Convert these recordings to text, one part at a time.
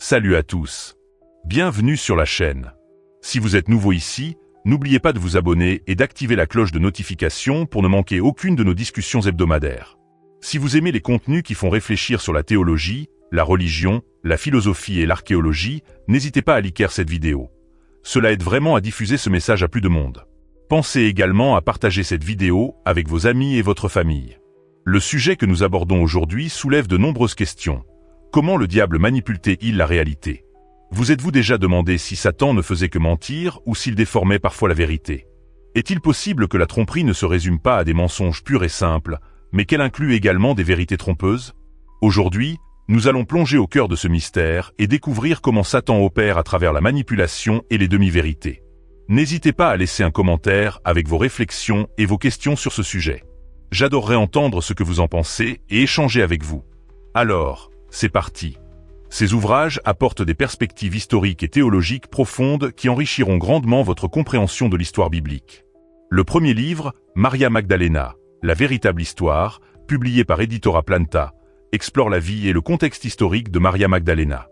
Salut à tous. Bienvenue sur la chaîne. Si vous êtes nouveau ici, n'oubliez pas de vous abonner et d'activer la cloche de notification pour ne manquer aucune de nos discussions hebdomadaires. Si vous aimez les contenus qui font réfléchir sur la théologie, la religion, la philosophie et l'archéologie, n'hésitez pas à liker cette vidéo. Cela aide vraiment à diffuser ce message à plus de monde. Pensez également à partager cette vidéo avec vos amis et votre famille. Le sujet que nous abordons aujourd'hui soulève de nombreuses questions. Comment le diable manipule-t-il la réalité? Vous êtes-vous déjà demandé si Satan ne faisait que mentir ou s'il déformait parfois la vérité? Est-il possible que la tromperie ne se résume pas à des mensonges purs et simples, mais qu'elle inclut également des vérités trompeuses? Aujourd'hui, nous allons plonger au cœur de ce mystère et découvrir comment Satan opère à travers la manipulation et les demi-vérités. N'hésitez pas à laisser un commentaire avec vos réflexions et vos questions sur ce sujet. J'adorerais entendre ce que vous en pensez et échanger avec vous. Alors, c'est parti. Ces ouvrages apportent des perspectives historiques et théologiques profondes qui enrichiront grandement votre compréhension de l'histoire biblique. Le premier livre, Maria Magdalena, la véritable histoire, publié par Editora Planta, explore la vie et le contexte historique de Maria Magdalena.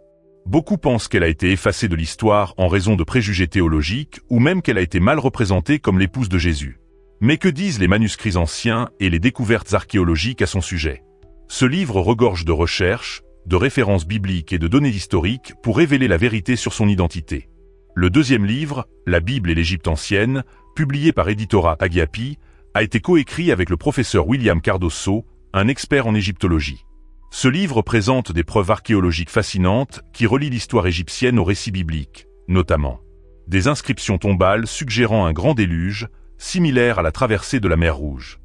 Beaucoup pensent qu'elle a été effacée de l'histoire en raison de préjugés théologiques ou même qu'elle a été mal représentée comme l'épouse de Jésus. Mais que disent les manuscrits anciens et les découvertes archéologiques à son sujet? Ce livre regorge de recherches, de références bibliques et de données historiques pour révéler la vérité sur son identité. Le deuxième livre, La Bible et l'Égypte ancienne, publié par Editora Agapi, a été coécrit avec le professeur William Cardoso, un expert en égyptologie. Ce livre présente des preuves archéologiques fascinantes qui relient l'histoire égyptienne au récit biblique, notamment des inscriptions tombales suggérant un grand déluge, similaire à la traversée de la mer Rouge.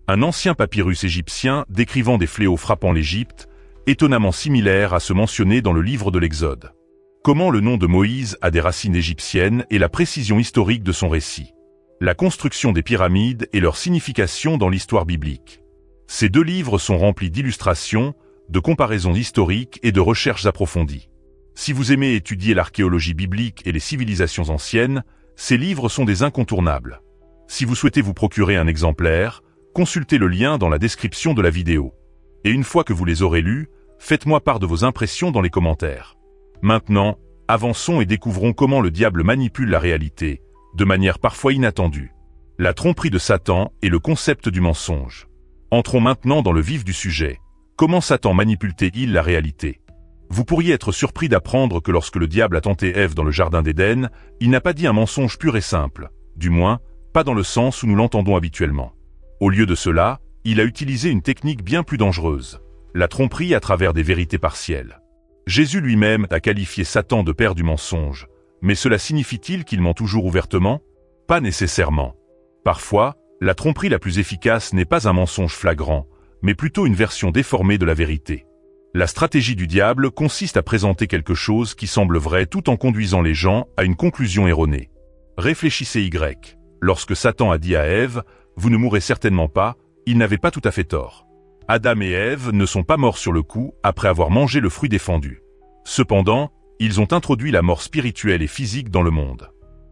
Un ancien papyrus égyptien décrivant des fléaux frappant l'Égypte, étonnamment similaire à ceux mentionnés dans le livre de l'Exode. Comment le nom de Moïse a des racines égyptiennes et la précision historique de son récit. La construction des pyramides et leur signification dans l'histoire biblique. Ces deux livres sont remplis d'illustrations, de comparaisons historiques et de recherches approfondies. Si vous aimez étudier l'archéologie biblique et les civilisations anciennes, ces livres sont des incontournables. Si vous souhaitez vous procurer un exemplaire, consultez le lien dans la description de la vidéo. Et une fois que vous les aurez lus, faites-moi part de vos impressions dans les commentaires. Maintenant, avançons et découvrons comment le diable manipule la réalité, de manière parfois inattendue. La tromperie de Satan et le concept du mensonge. Entrons maintenant dans le vif du sujet. Comment Satan manipule-t-il la réalité? Vous pourriez être surpris d'apprendre que lorsque le diable a tenté Ève dans le jardin d'Éden, il n'a pas dit un mensonge pur et simple, du moins, pas dans le sens où nous l'entendons habituellement. Au lieu de cela, il a utilisé une technique bien plus dangereuse, la tromperie à travers des vérités partielles. Jésus lui-même a qualifié Satan de père du mensonge, mais cela signifie-t-il qu'il ment toujours ouvertement? Pas nécessairement. Parfois, la tromperie la plus efficace n'est pas un mensonge flagrant, mais plutôt une version déformée de la vérité. La stratégie du diable consiste à présenter quelque chose qui semble vrai tout en conduisant les gens à une conclusion erronée. Réfléchissez Y. Lorsque Satan a dit à Ève, « Vous ne mourrez certainement pas », il n'avait pas tout à fait tort. Adam et Ève ne sont pas morts sur le coup après avoir mangé le fruit défendu. Cependant, ils ont introduit la mort spirituelle et physique dans le monde.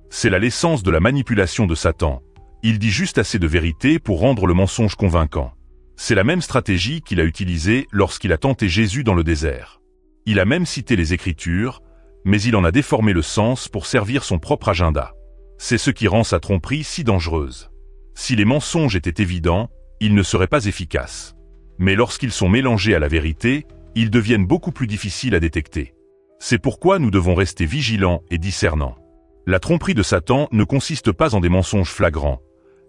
C'est là l'essence de la manipulation de Satan. Il dit juste assez de vérité pour rendre le mensonge convaincant. C'est la même stratégie qu'il a utilisée lorsqu'il a tenté Jésus dans le désert. Il a même cité les Écritures, mais il en a déformé le sens pour servir son propre agenda. C'est ce qui rend sa tromperie si dangereuse. Si les mensonges étaient évidents, ils ne seraient pas efficaces. Mais lorsqu'ils sont mélangés à la vérité, ils deviennent beaucoup plus difficiles à détecter. C'est pourquoi nous devons rester vigilants et discernants. La tromperie de Satan ne consiste pas en des mensonges flagrants.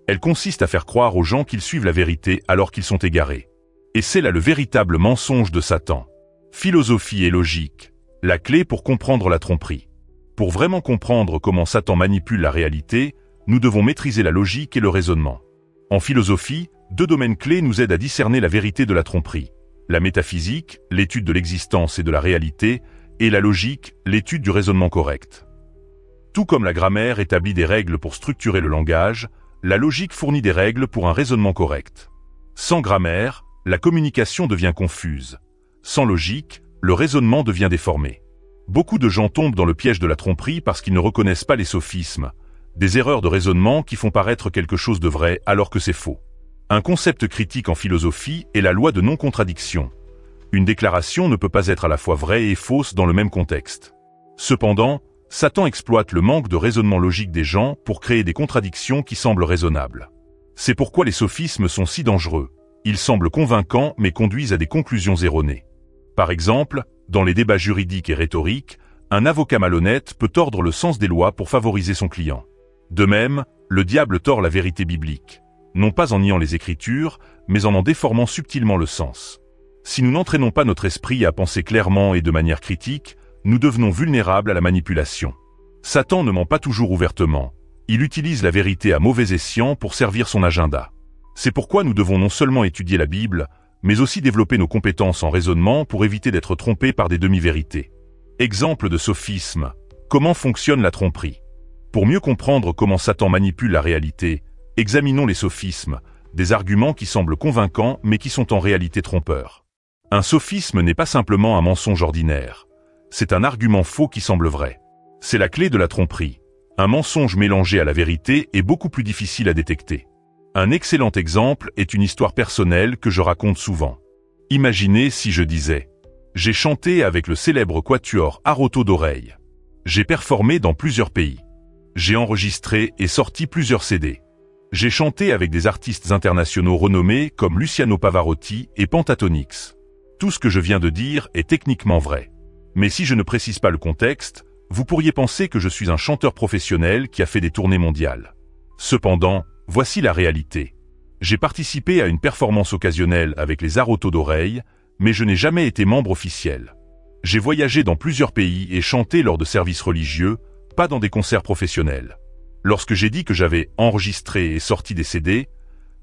Elle consiste à faire croire aux gens qu'ils suivent la vérité alors qu'ils sont égarés. Et c'est là le véritable mensonge de Satan. Philosophie et logique, la clé pour comprendre la tromperie. Pour vraiment comprendre comment Satan manipule la réalité, nous devons maîtriser la logique et le raisonnement. En philosophie, deux domaines clés nous aident à discerner la vérité de la tromperie. La métaphysique, l'étude de l'existence et de la réalité, et la logique, l'étude du raisonnement correct. Tout comme la grammaire établit des règles pour structurer le langage, la logique fournit des règles pour un raisonnement correct. Sans grammaire, la communication devient confuse. Sans logique, le raisonnement devient déformé. Beaucoup de gens tombent dans le piège de la tromperie parce qu'ils ne reconnaissent pas les sophismes, des erreurs de raisonnement qui font paraître quelque chose de vrai alors que c'est faux. Un concept critique en philosophie est la loi de non-contradiction. Une déclaration ne peut pas être à la fois vraie et fausse dans le même contexte. Cependant, Satan exploite le manque de raisonnement logique des gens pour créer des contradictions qui semblent raisonnables. C'est pourquoi les sophismes sont si dangereux. Ils semblent convaincants mais conduisent à des conclusions erronées. Par exemple, dans les débats juridiques et rhétoriques, un avocat malhonnête peut tordre le sens des lois pour favoriser son client. De même, le diable tord la vérité biblique, non pas en niant les Écritures, mais en déformant subtilement le sens. Si nous n'entraînons pas notre esprit à penser clairement et de manière critique, nous devenons vulnérables à la manipulation. Satan ne ment pas toujours ouvertement. Il utilise la vérité à mauvais escient pour servir son agenda. C'est pourquoi nous devons non seulement étudier la Bible, mais aussi développer nos compétences en raisonnement pour éviter d'être trompés par des demi-vérités. Exemple de sophisme. Comment fonctionne la tromperie? Pour mieux comprendre comment Satan manipule la réalité, examinons les sophismes, des arguments qui semblent convaincants mais qui sont en réalité trompeurs. Un sophisme n'est pas simplement un mensonge ordinaire. C'est un argument faux qui semble vrai. C'est la clé de la tromperie. Un mensonge mélangé à la vérité est beaucoup plus difficile à détecter. Un excellent exemple est une histoire personnelle que je raconte souvent. Imaginez si je disais « J'ai chanté avec le célèbre quatuor Arotto d'Oreille. J'ai performé dans plusieurs pays. J'ai enregistré et sorti plusieurs CD. J'ai chanté avec des artistes internationaux renommés comme Luciano Pavarotti et Pentatonix. Tout ce que je viens de dire est techniquement vrai. Mais si je ne précise pas le contexte, vous pourriez penser que je suis un chanteur professionnel qui a fait des tournées mondiales. Cependant, voici la réalité. J'ai participé à une performance occasionnelle avec les Arotto d'Oreille, mais je n'ai jamais été membre officiel. J'ai voyagé dans plusieurs pays et chanté lors de services religieux, pas dans des concerts professionnels. Lorsque j'ai dit que j'avais enregistré et sorti des CD,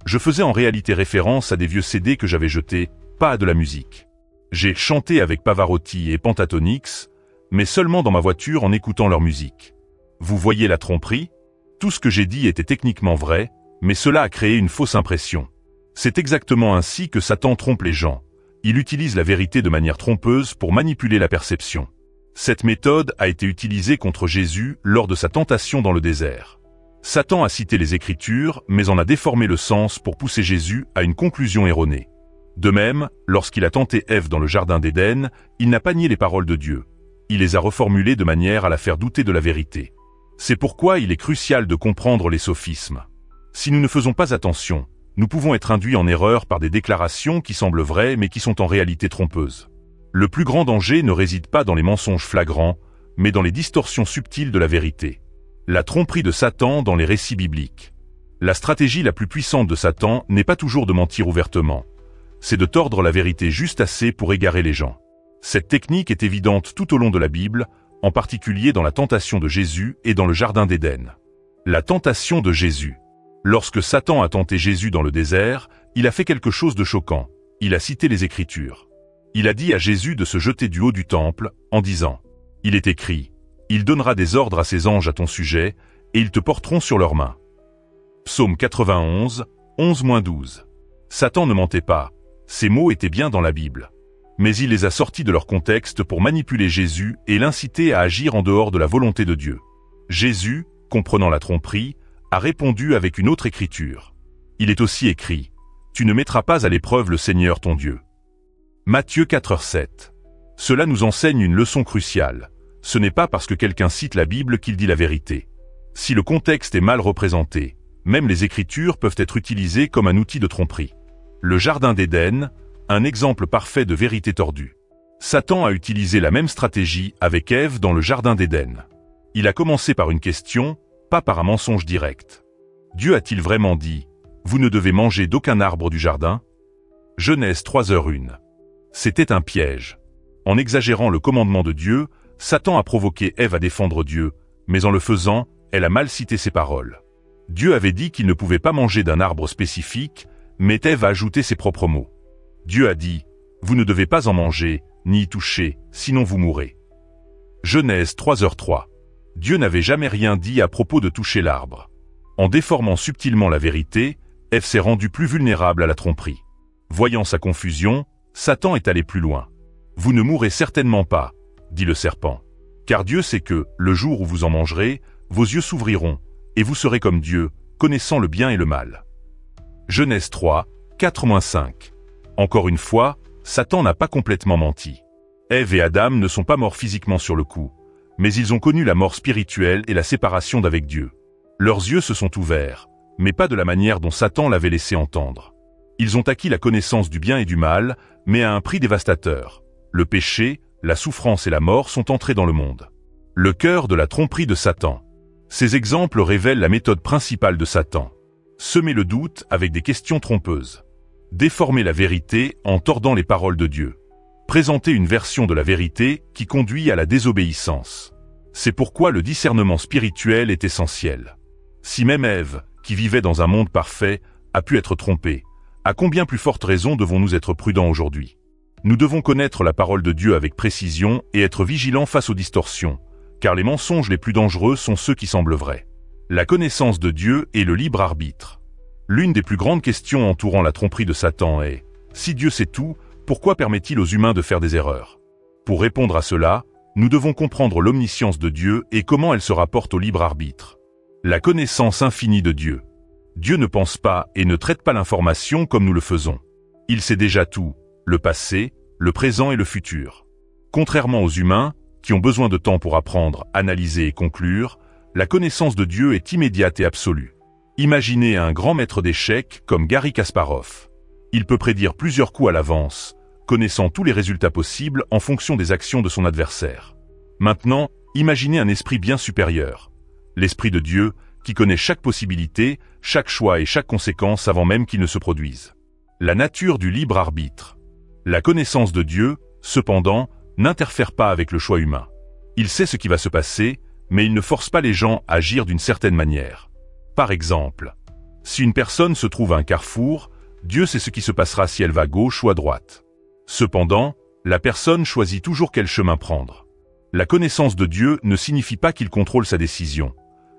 je faisais en réalité référence à des vieux CD que j'avais jetés, pas à de la musique. J'ai chanté avec Pavarotti et Pentatonix, mais seulement dans ma voiture en écoutant leur musique. Vous voyez la tromperie? Tout ce que j'ai dit était techniquement vrai, mais cela a créé une fausse impression. C'est exactement ainsi que Satan trompe les gens. Il utilise la vérité de manière trompeuse pour manipuler la perception. Cette méthode a été utilisée contre Jésus lors de sa tentation dans le désert. Satan a cité les Écritures, mais en a déformé le sens pour pousser Jésus à une conclusion erronée. De même, lorsqu'il a tenté Ève dans le jardin d'Éden, il n'a pas nié les paroles de Dieu. Il les a reformulées de manière à la faire douter de la vérité. C'est pourquoi il est crucial de comprendre les sophismes. Si nous ne faisons pas attention, nous pouvons être induits en erreur par des déclarations qui semblent vraies mais qui sont en réalité trompeuses. Le plus grand danger ne réside pas dans les mensonges flagrants, mais dans les distorsions subtiles de la vérité. La tromperie de Satan dans les récits bibliques. La stratégie la plus puissante de Satan n'est pas toujours de mentir ouvertement. C'est de tordre la vérité juste assez pour égarer les gens. Cette technique est évidente tout au long de la Bible, en particulier dans la tentation de Jésus et dans le jardin d'Éden. La tentation de Jésus. Lorsque Satan a tenté Jésus dans le désert, il a fait quelque chose de choquant. Il a cité les Écritures. Il a dit à Jésus de se jeter du haut du temple, en disant « Il est écrit, il donnera des ordres à ses anges à ton sujet, et ils te porteront sur leurs mains. » Psaume 91, 11-12. Satan ne mentait pas. Ces mots étaient bien dans la Bible. Mais il les a sortis de leur contexte pour manipuler Jésus et l'inciter à agir en dehors de la volonté de Dieu. Jésus, comprenant la tromperie, a répondu avec une autre écriture. Il est aussi écrit « Tu ne mettras pas à l'épreuve le Seigneur ton Dieu. » Matthieu 4,7. Cela nous enseigne une leçon cruciale. Ce n'est pas parce que quelqu'un cite la Bible qu'il dit la vérité. Si le contexte est mal représenté, même les Écritures peuvent être utilisées comme un outil de tromperie. Le jardin d'Éden, un exemple parfait de vérité tordue. Satan a utilisé la même stratégie avec Ève dans le jardin d'Éden. Il a commencé par une question, pas par un mensonge direct. Dieu a-t-il vraiment dit « Vous ne devez manger d'aucun arbre du jardin » Genèse 3h1. C'était un piège. En exagérant le commandement de Dieu, Satan a provoqué Ève à défendre Dieu, mais en le faisant, elle a mal cité ses paroles. Dieu avait dit qu'il ne pouvait pas manger d'un arbre spécifique, mais Ève a ajouté ses propres mots. Dieu a dit « Vous ne devez pas en manger, ni y toucher, sinon vous mourrez. » Genèse 3h3. Dieu n'avait jamais rien dit à propos de toucher l'arbre. En déformant subtilement la vérité, Ève s'est rendue plus vulnérable à la tromperie. Voyant sa confusion, Satan est allé plus loin. « Vous ne mourrez certainement pas, » dit le serpent. Car Dieu sait que, le jour où vous en mangerez, vos yeux s'ouvriront, et vous serez comme Dieu, connaissant le bien et le mal. Genèse 3, 4-5. Encore une fois, Satan n'a pas complètement menti. Ève et Adam ne sont pas morts physiquement sur le coup, mais ils ont connu la mort spirituelle et la séparation d'avec Dieu. Leurs yeux se sont ouverts, mais pas de la manière dont Satan l'avait laissé entendre. Ils ont acquis la connaissance du bien et du mal, mais à un prix dévastateur. Le péché, la souffrance et la mort sont entrés dans le monde. Le cœur de la tromperie de Satan. Ces exemples révèlent la méthode principale de Satan. Semer le doute avec des questions trompeuses. Déformer la vérité en tordant les paroles de Dieu. Présenter une version de la vérité qui conduit à la désobéissance. C'est pourquoi le discernement spirituel est essentiel. Si même Ève, qui vivait dans un monde parfait, a pu être trompée, à combien plus forte raison devons-nous être prudents aujourd'hui? Nous devons connaître la parole de Dieu avec précision et être vigilants face aux distorsions, car les mensonges les plus dangereux sont ceux qui semblent vrais. La connaissance de Dieu et le libre arbitre. L'une des plus grandes questions entourant la tromperie de Satan est « Si Dieu sait tout, pourquoi permet-il aux humains de faire des erreurs ?» Pour répondre à cela, nous devons comprendre l'omniscience de Dieu et comment elle se rapporte au libre arbitre. La connaissance infinie de Dieu. Dieu ne pense pas et ne traite pas l'information comme nous le faisons. Il sait déjà tout, le passé, le présent et le futur. Contrairement aux humains, qui ont besoin de temps pour apprendre, analyser et conclure, la connaissance de Dieu est immédiate et absolue. Imaginez un grand maître d'échecs comme Garry Kasparov. Il peut prédire plusieurs coups à l'avance, connaissant tous les résultats possibles en fonction des actions de son adversaire. Maintenant, imaginez un esprit bien supérieur, l'esprit de Dieu, qui connaît chaque possibilité, chaque choix et chaque conséquence avant même qu'il ne se produise. La nature du libre arbitre. La connaissance de Dieu, cependant, n'interfère pas avec le choix humain. Il sait ce qui va se passer, mais il ne force pas les gens à agir d'une certaine manière. Par exemple, si une personne se trouve à un carrefour, Dieu sait ce qui se passera si elle va à gauche ou à droite. Cependant, la personne choisit toujours quel chemin prendre. La connaissance de Dieu ne signifie pas qu'il contrôle sa décision.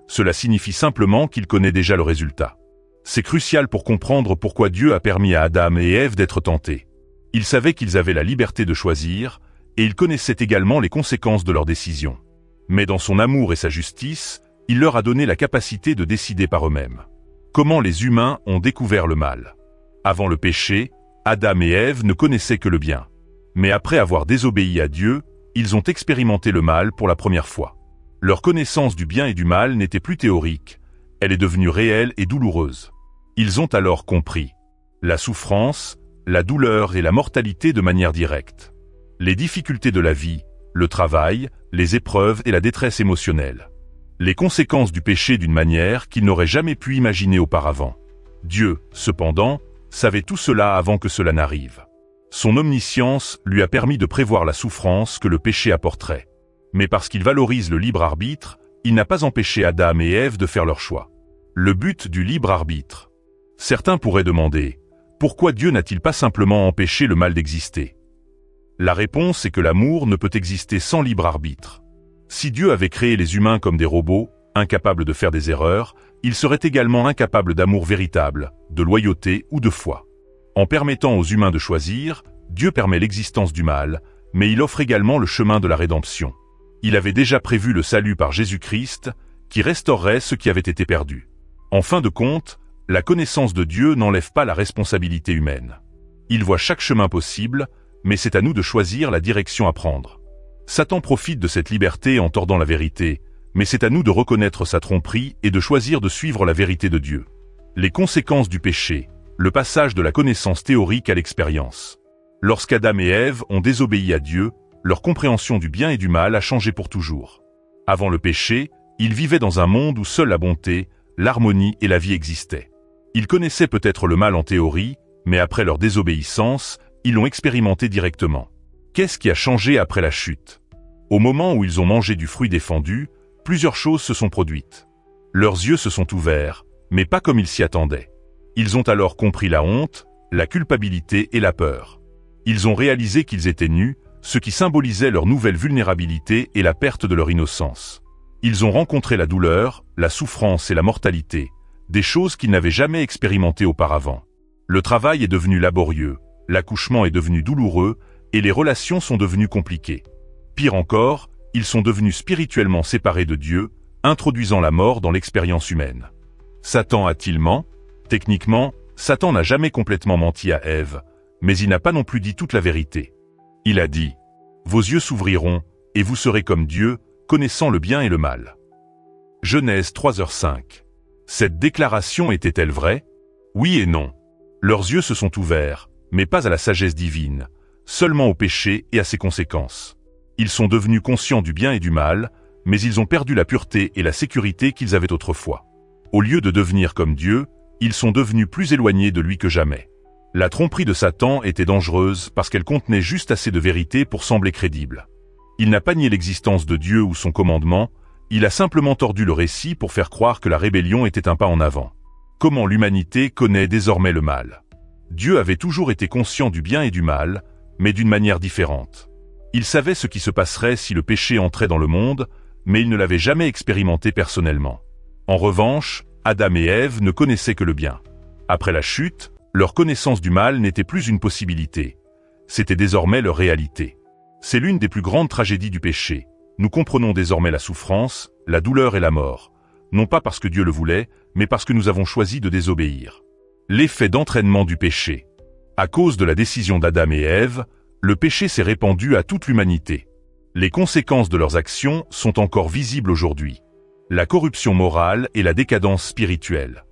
Cela signifie simplement qu'il connaît déjà le résultat. C'est crucial pour comprendre pourquoi Dieu a permis à Adam et Ève d'être tentés. Il savait qu'ils avaient la liberté de choisir, et il connaissait également les conséquences de leurs décisions. Mais dans son amour et sa justice, il leur a donné la capacité de décider par eux-mêmes. Comment les humains ont découvert le mal? Avant le péché, Adam et Ève ne connaissaient que le bien. Mais après avoir désobéi à Dieu, ils ont expérimenté le mal pour la première fois. Leur connaissance du bien et du mal n'était plus théorique, elle est devenue réelle et douloureuse. Ils ont alors compris la souffrance, la douleur et la mortalité de manière directe. Les difficultés de la vie, le travail, les épreuves et la détresse émotionnelle. Les conséquences du péché d'une manière qu'ils n'auraient jamais pu imaginer auparavant. Dieu, cependant, savait tout cela avant que cela n'arrive. Son omniscience lui a permis de prévoir la souffrance que le péché apporterait. Mais parce qu'il valorise le libre arbitre, il n'a pas empêché Adam et Ève de faire leur choix. Le but du libre arbitre. Certains pourraient demander, pourquoi Dieu n'a-t-il pas simplement empêché le mal d'exister? La réponse est que l'amour ne peut exister sans libre arbitre. Si Dieu avait créé les humains comme des robots, incapables de faire des erreurs, il serait également incapable d'amour véritable, de loyauté ou de foi. En permettant aux humains de choisir, Dieu permet l'existence du mal, mais il offre également le chemin de la rédemption. Il avait déjà prévu le salut par Jésus-Christ, qui restaurerait ce qui avait été perdu. En fin de compte, la connaissance de Dieu n'enlève pas la responsabilité humaine. Il voit chaque chemin possible, mais c'est à nous de choisir la direction à prendre. Satan profite de cette liberté en tordant la vérité, mais c'est à nous de reconnaître sa tromperie et de choisir de suivre la vérité de Dieu. Les conséquences du péché, le passage de la connaissance théorique à l'expérience. Lorsqu'Adam et Ève ont désobéi à Dieu, leur compréhension du bien et du mal a changé pour toujours. Avant le péché, ils vivaient dans un monde où seule la bonté, l'harmonie et la vie existaient. Ils connaissaient peut-être le mal en théorie, mais après leur désobéissance, ils l'ont expérimenté directement. Qu'est-ce qui a changé après la chute? Au moment où ils ont mangé du fruit défendu, plusieurs choses se sont produites. Leurs yeux se sont ouverts, mais pas comme ils s'y attendaient. Ils ont alors compris la honte, la culpabilité et la peur. Ils ont réalisé qu'ils étaient nus, ce qui symbolisait leur nouvelle vulnérabilité et la perte de leur innocence. Ils ont rencontré la douleur, la souffrance et la mortalité, des choses qu'ils n'avaient jamais expérimentées auparavant. Le travail est devenu laborieux, l'accouchement est devenu douloureux, et les relations sont devenues compliquées. Pire encore, ils sont devenus spirituellement séparés de Dieu, introduisant la mort dans l'expérience humaine. Satan a-t-il menti? Techniquement, Satan n'a jamais complètement menti à Ève, Mais il n'a pas non plus dit toute la vérité. Il a dit « Vos yeux s'ouvriront, et vous serez comme Dieu, connaissant le bien et le mal. » Genèse 3h5. Cette déclaration était-elle vraie? Oui et non. Leurs yeux se sont ouverts, mais pas à la sagesse divine, seulement au péché et à ses conséquences. Ils sont devenus conscients du bien et du mal, mais ils ont perdu la pureté et la sécurité qu'ils avaient autrefois. Au lieu de devenir comme Dieu, ils sont devenus plus éloignés de lui que jamais. La tromperie de Satan était dangereuse parce qu'elle contenait juste assez de vérité pour sembler crédible. Il n'a pas nié l'existence de Dieu ou son commandement, il a simplement tordu le récit pour faire croire que la rébellion était un pas en avant. Comment l'humanité connaît désormais le mal? Dieu avait toujours été conscient du bien et du mal, mais d'une manière différente. Il savait ce qui se passerait si le péché entrait dans le monde, mais il ne l'avait jamais expérimenté personnellement. En revanche, Adam et Ève ne connaissaient que le bien. Après la chute, leur connaissance du mal n'était plus une possibilité. C'était désormais leur réalité. C'est l'une des plus grandes tragédies du péché. Nous comprenons désormais la souffrance, la douleur et la mort, non pas parce que Dieu le voulait, mais parce que nous avons choisi de désobéir. L'effet d'entraînement du péché. À cause de la décision d'Adam et Ève, le péché s'est répandu à toute l'humanité. Les conséquences de leurs actions sont encore visibles aujourd'hui. La corruption morale et la décadence spirituelle.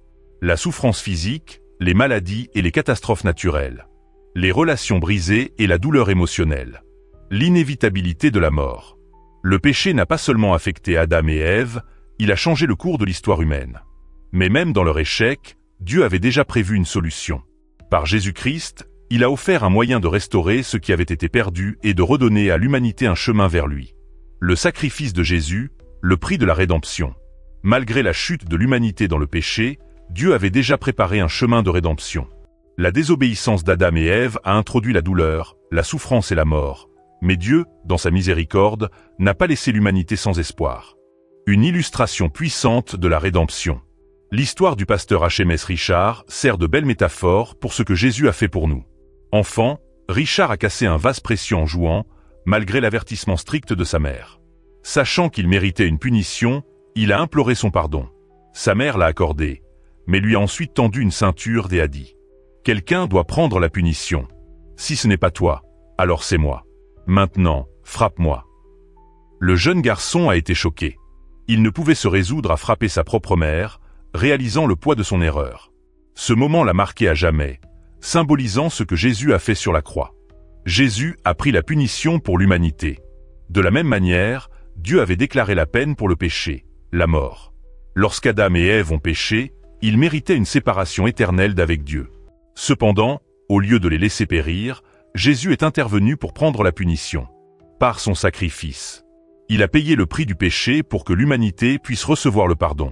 La souffrance physique, les maladies et les catastrophes naturelles. Les relations brisées et la douleur émotionnelle. L'inévitabilité de la mort. Le péché n'a pas seulement affecté Adam et Ève, il a changé le cours de l'histoire humaine. Mais même dans leur échec, Dieu avait déjà prévu une solution. Par Jésus-Christ, il a offert un moyen de restaurer ce qui avait été perdu et de redonner à l'humanité un chemin vers lui. Le sacrifice de Jésus, le prix de la rédemption. Malgré la chute de l'humanité dans le péché, Dieu avait déjà préparé un chemin de rédemption. La désobéissance d'Adam et Ève a introduit la douleur, la souffrance et la mort. Mais Dieu, dans sa miséricorde, n'a pas laissé l'humanité sans espoir. Une illustration puissante de la rédemption. L'histoire du pasteur HMS Richard sert de belle métaphore pour ce que Jésus a fait pour nous. Enfant, Richard a cassé un vase précieux en jouant, malgré l'avertissement strict de sa mère. Sachant qu'il méritait une punition, il a imploré son pardon. Sa mère l'a accordé, mais lui a ensuite tendu une ceinture et a dit « Quelqu'un doit prendre la punition. Si ce n'est pas toi, alors c'est moi. Maintenant, frappe-moi. » Le jeune garçon a été choqué. Il ne pouvait se résoudre à frapper sa propre mère, réalisant le poids de son erreur. Ce moment l'a marqué à jamais, symbolisant ce que Jésus a fait sur la croix. Jésus a pris la punition pour l'humanité. De la même manière, Dieu avait déclaré la peine pour le péché, la mort. Lorsqu'Adam et Ève ont péché, ils méritaient une séparation éternelle d'avec Dieu. Cependant, au lieu de les laisser périr, Jésus est intervenu pour prendre la punition. Par son sacrifice. Il a payé le prix du péché pour que l'humanité puisse recevoir le pardon.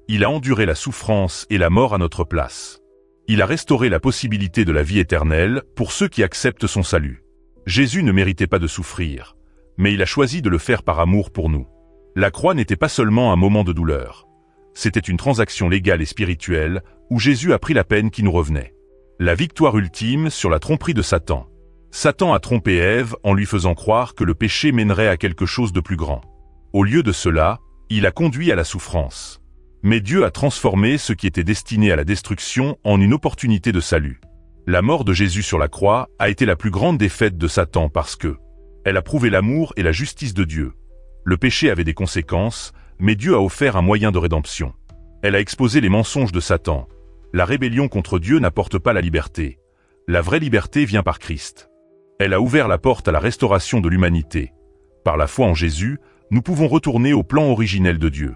Il a enduré la souffrance et la mort à notre place. Il a restauré la possibilité de la vie éternelle pour ceux qui acceptent son salut. Jésus ne méritait pas de souffrir, mais il a choisi de le faire par amour pour nous. La croix n'était pas seulement un moment de douleur. C'était une transaction légale et spirituelle où Jésus a pris la peine qui nous revenait. La victoire ultime sur la tromperie de Satan. Satan a trompé Ève en lui faisant croire que le péché mènerait à quelque chose de plus grand. Au lieu de cela, il a conduit à la souffrance. Mais Dieu a transformé ce qui était destiné à la destruction en une opportunité de salut. La mort de Jésus sur la croix a été la plus grande défaite de Satan parce que elle a prouvé l'amour et la justice de Dieu. Le péché avait des conséquences, mais Dieu a offert un moyen de rédemption. Elle a exposé les mensonges de Satan. La rébellion contre Dieu n'apporte pas la liberté. La vraie liberté vient par Christ. Elle a ouvert la porte à la restauration de l'humanité. Par la foi en Jésus, nous pouvons retourner au plan originel de Dieu.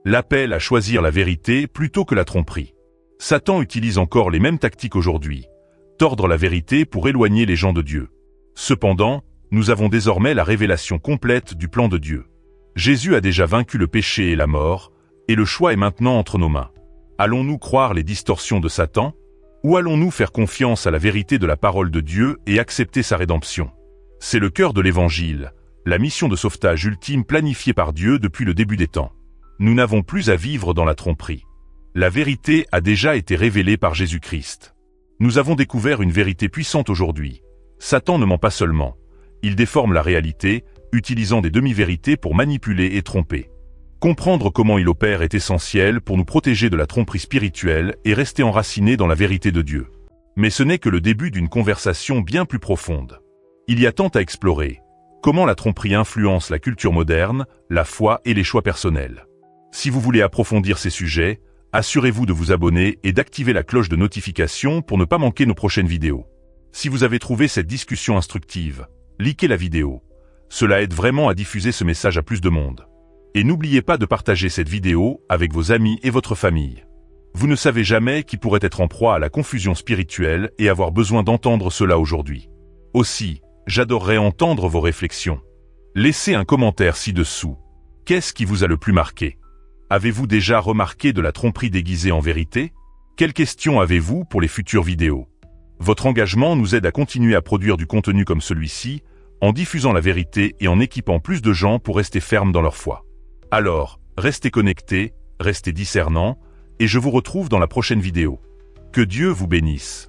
L'appel à choisir la vérité plutôt que la tromperie. Satan utilise encore les mêmes tactiques aujourd'hui. Tordre la vérité pour éloigner les gens de Dieu. Cependant, nous avons désormais la révélation complète du plan de Dieu. Jésus a déjà vaincu le péché et la mort, et le choix est maintenant entre nos mains. Allons-nous croire les distorsions de Satan, ou allons-nous faire confiance à la vérité de la parole de Dieu et accepter sa rédemption? C'est le cœur de l'Évangile, la mission de sauvetage ultime planifiée par Dieu depuis le début des temps. Nous n'avons plus à vivre dans la tromperie. La vérité a déjà été révélée par Jésus-Christ. Nous avons découvert une vérité puissante aujourd'hui. Satan ne ment pas seulement. Il déforme la réalité, utilisant des demi-vérités pour manipuler et tromper. Comprendre comment il opère est essentiel pour nous protéger de la tromperie spirituelle et rester enracinés dans la vérité de Dieu. Mais ce n'est que le début d'une conversation bien plus profonde. Il y a tant à explorer. Comment la tromperie influence la culture moderne, la foi et les choix personnels. Si vous voulez approfondir ces sujets, assurez-vous de vous abonner et d'activer la cloche de notification pour ne pas manquer nos prochaines vidéos. Si vous avez trouvé cette discussion instructive, likez la vidéo. Cela aide vraiment à diffuser ce message à plus de monde. Et n'oubliez pas de partager cette vidéo avec vos amis et votre famille. Vous ne savez jamais qui pourrait être en proie à la confusion spirituelle et avoir besoin d'entendre cela aujourd'hui. Aussi, j'adorerais entendre vos réflexions. Laissez un commentaire ci-dessous. Qu'est-ce qui vous a le plus marqué? Avez-vous déjà remarqué de la tromperie déguisée en vérité? Quelles questions avez-vous pour les futures vidéos? Votre engagement nous aide à continuer à produire du contenu comme celui-ci, en diffusant la vérité et en équipant plus de gens pour rester fermes dans leur foi. Alors, restez connectés, restez discernants, et je vous retrouve dans la prochaine vidéo. Que Dieu vous bénisse.